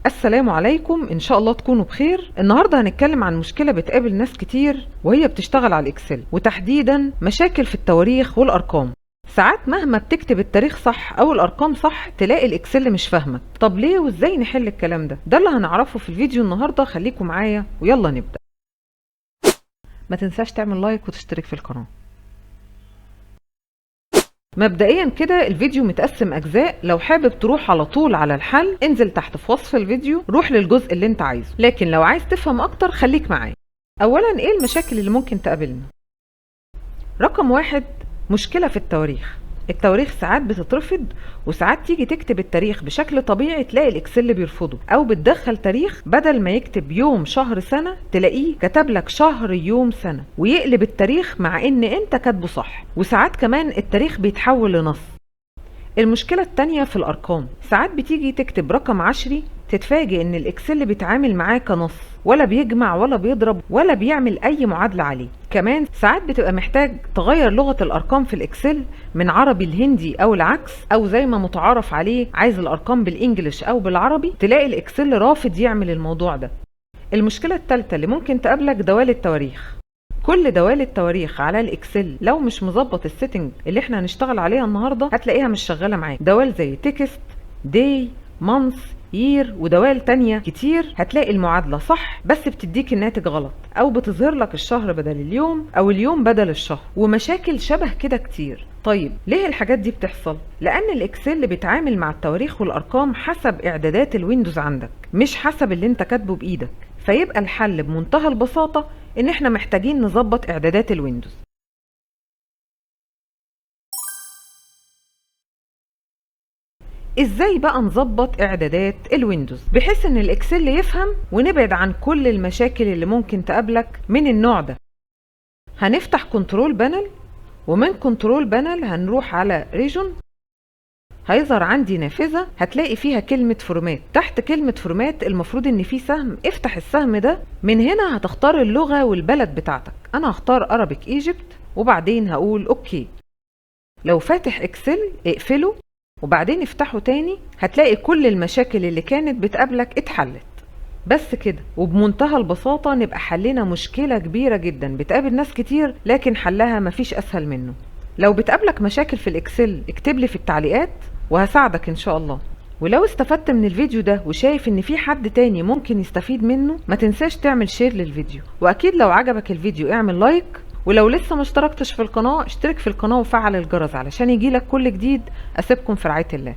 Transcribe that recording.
السلام عليكم، ان شاء الله تكونوا بخير. النهارده هنتكلم عن مشكله بتقابل ناس كتير وهي بتشتغل على الاكسل، وتحديدا مشاكل في التواريخ والارقام. ساعات مهما بتكتب التاريخ صح او الارقام صح تلاقي الاكسل مش فاهمك. طب ليه وازاي نحل الكلام ده اللي هنعرفه في الفيديو النهارده. خليكم معايا ويلا نبدا. ما تنساش تعمل لايك وتشترك في القناه. مبدئيا كده الفيديو متقسم اجزاء، لو حابب تروح على طول على الحل انزل تحت في وصف الفيديو روح للجزء اللي انت عايزه، لكن لو عايز تفهم اكتر خليك معايا. اولا ايه المشاكل اللي ممكن تقابلنا؟ رقم واحد، مشكلة في التواريخ. التواريخ ساعات بتترفض، وساعات تيجي تكتب التاريخ بشكل طبيعي تلاقي الاكسل بيرفضه، او بتدخل تاريخ بدل ما يكتب يوم شهر سنة تلاقيه كتب لك شهر يوم سنة، ويقلب التاريخ مع ان انت كاتبه صح. وساعات كمان التاريخ بيتحول لنص. المشكلة التانية في الأرقام، ساعات بتيجي تكتب رقم عشري تتفاجئ إن الإكسل بيتعامل معاه كنص، ولا بيجمع ولا بيضرب ولا بيعمل أي معادلة عليه. كمان ساعات بتبقى محتاج تغير لغة الأرقام في الإكسل من عربي لهندي أو العكس، أو زي ما متعارف عليه عايز الأرقام بالإنجليش أو بالعربي، تلاقي الإكسل رافض يعمل الموضوع ده. المشكلة التالتة اللي ممكن تقابلك دوال التواريخ. كل دوال التواريخ على الاكسل لو مش مظبط السيتنج اللي احنا هنشتغل عليها النهارده هتلاقيها مش شغاله معاك. دوال زي تكست، داي، مانث، يير، ودوال تانية كتير هتلاقي المعادله صح بس بتديك الناتج غلط، او بتظهر لك الشهر بدل اليوم او اليوم بدل الشهر، ومشاكل شبه كده كتير. طيب ليه الحاجات دي بتحصل؟ لان الاكسل بيتعامل مع التواريخ والارقام حسب اعدادات الويندوز عندك، مش حسب اللي انت كاتبه بايدك. فيبقى الحل بمنتهى البساطه ان احنا محتاجين نظبط اعدادات الويندوز. ازاي بقى نظبط اعدادات الويندوز بحيث ان الاكسل يفهم ونبعد عن كل المشاكل اللي ممكن تقابلك من النوع ده؟ هنفتح كنترول بانل، ومن كنترول بانل هنروح على ريجون. هيظهر عندي نافذة هتلاقي فيها كلمة فورمات. تحت كلمة فورمات المفروض ان في سهم، افتح السهم ده. من هنا هتختار اللغة والبلد بتاعتك. انا هختار Arabic Egypt وبعدين هقول اوكي. لو فاتح اكسل اقفله وبعدين افتحه تاني هتلاقي كل المشاكل اللي كانت بتقابلك اتحلت. بس كده وبمنتهى البساطة نبقى حلنا مشكلة كبيرة جدا بتقابل ناس كتير لكن حلها مفيش اسهل منه. لو بتقابلك مشاكل في الاكسل اكتب لي في التعليقات وهساعدك ان شاء الله. ولو استفدت من الفيديو ده وشايف ان في حد تاني ممكن يستفيد منه ما تنساش تعمل شير للفيديو، واكيد لو عجبك الفيديو اعمل لايك، ولو لسه ما اشتركتش في القناة اشترك في القناة وفعل الجرس علشان يجيلك كل جديد. اسيبكم في رعاية الله.